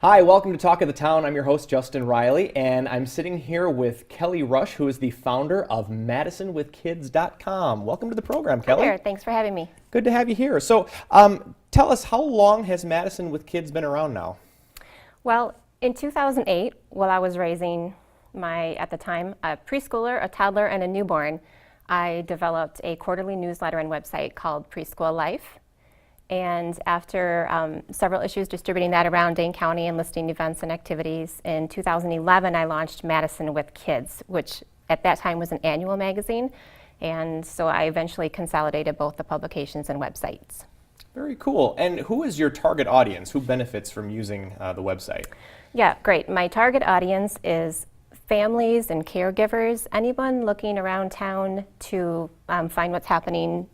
Hi, welcome to Talk of the Town. I'm your host, Justin Riley, and I'm sitting here with Kelly Rush, who is the founder of MadisonWithKids.com. Welcome to the program, Kelly. Hi there. Thanks for having me. Good to have you here. So, tell us, how long has Madison with Kids been around now? Well, in 2008, while I was raising at the time, a preschooler, a toddler, and a newborn, I developed a quarterly newsletter and website called Preschool Life. And after several issues distributing that around Dane County and listing events and activities, in 2011 I launched Madison with Kids, which at that time was an annual magazine. And so I eventually consolidated both the publications and websites. Very cool. And who is your target audience? Who benefits from using the website? Yeah, great. My target audience is families and caregivers, anyone looking around town to finding what's happening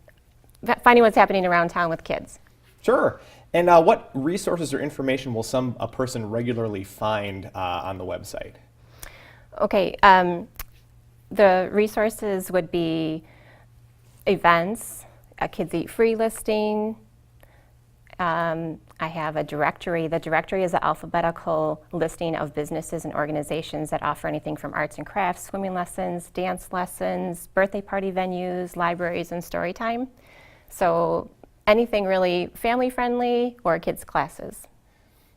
around town with kids. Sure. And what resources or information will a person regularly find on the website? Okay, the resources would be events, a Kids Eat Free listing. I have a directory. The directory is an alphabetical listing of businesses and organizations that offer anything from arts and crafts, swimming lessons, dance lessons, birthday party venues, libraries, and story time. So anything really family friendly or kids classes.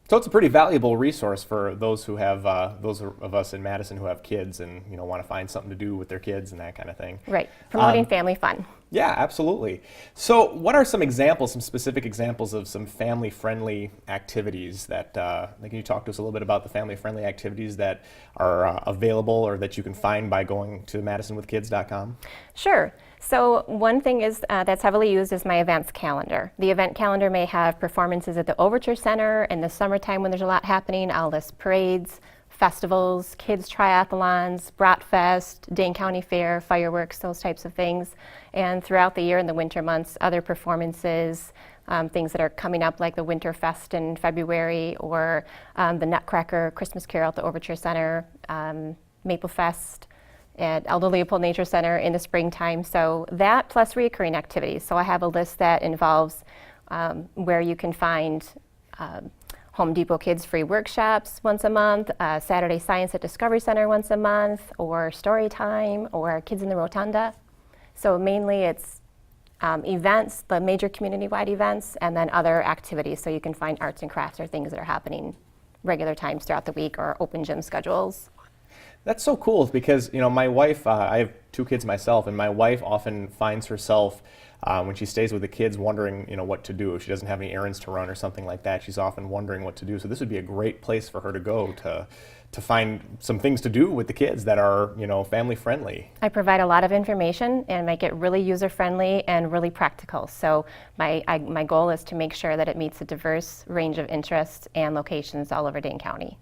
So it's a pretty valuable resource for those who have those of us in Madison who have kids and want to find something to do with their kids and that kind of thing. Right, promoting family fun. Yeah, absolutely. So what are some examples, some specific examples of some family-friendly activities that, can you talk to us a little bit about the family-friendly activities that are available or that you can find by going to MadisonWithKids.com? Sure. So one thing is that's heavily used is my events calendar. The event calendar may have performances at the Overture Center. In the summertime when there's a lot happening, I'll list parades, festivals, kids triathlons, Bratfest, Dane County Fair, fireworks, those types of things. And throughout the year in the winter months, other performances, things that are coming up like the Winterfest in February or the Nutcracker Christmas Carol at the Overture Center, Maple Fest at Elder Leopold Nature Center in the springtime. So that plus recurring activities. So I have a list that involves where you can find Home Depot Kids free workshops once a month, Saturday Science at Discovery Center once a month, or story time, or Kids in the Rotunda. So mainly it's events, the major community-wide events, and then other activities. So you can find arts and crafts or things that are happening regular times throughout the week or open gym schedules. That's so cool because, my wife, I have two kids myself, and my wife often finds herself when she stays with the kids wondering, what to do. If she doesn't have any errands to run or something like that, she's often wondering what to do. So this would be a great place for her to go to find some things to do with the kids that are, family friendly. I provide a lot of information and make it really user friendly and really practical. So my goal is to make sure that it meets a diverse range of interests and locations all over Dane County.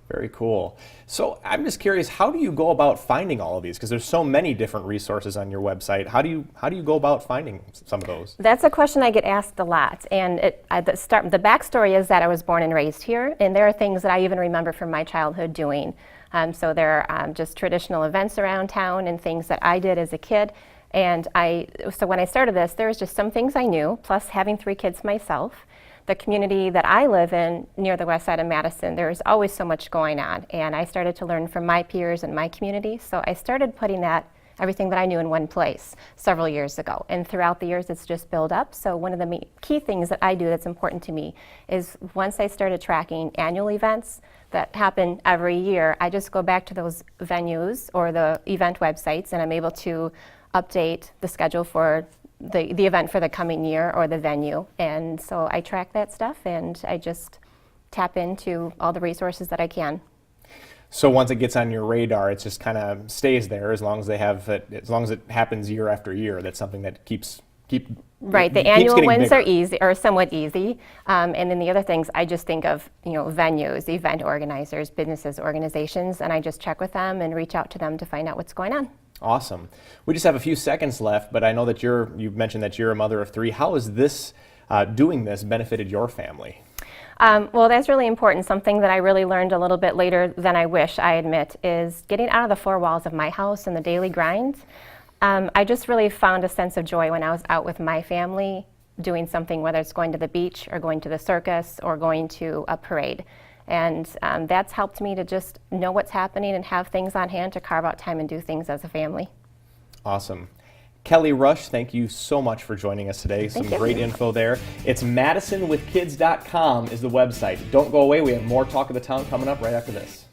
Very cool. So I'm just curious, how do you go about finding all of these? Because there's so many different resources on your website. How do you go about finding some of those? That's a question I get asked a lot. And the backstory is that I was born and raised here, and there are things that I even remember from my childhood doing. So there are just traditional events around town and things that I did as a kid. And so when I started this, there was just some things I knew, plus having 3 kids myself. The community that I live in near the west side of Madison, there's always so much going on, and I started to learn from my peers and my community, so I started putting everything that I knew in one place several years ago, and throughout the years it's just built up. So one of the key things that I do that's important to me is once I started tracking annual events that happen every year, I just go back to those venues or the event websites, and I'm able to update the schedule for the event for the coming year or the venue. And so I track that stuff and I just tap into all the resources that I can. So once it gets on your radar, it just kind of stays there as long as as long as it happens year after year. That's something that keeps right. The annual ones are easy or somewhat easy. And then the other things, I just think of venues, event organizers, businesses, organizations, and I just check with them and reach out to them to find out what's going on. Awesome. We just have a few seconds left, but I know that you've mentioned that you're a mother of 3. How has doing this benefited your family? Well, that's really important. Something that I really learned a little bit later than I wish, I admit, is getting out of the 4 walls of my house and the daily grind. I just really found a sense of joy when I was out with my family doing something, whether it's going to the beach or going to the circus or going to a parade. And that's helped me to just know what's happening and have things on hand to carve out time and do things as a family. Awesome. Kelly Rush, thank you so much for joining us today. Some Thank you. great info there. It's madisonwithkids.com is the website. Don't go away. We have more Talk of the Town coming up right after this.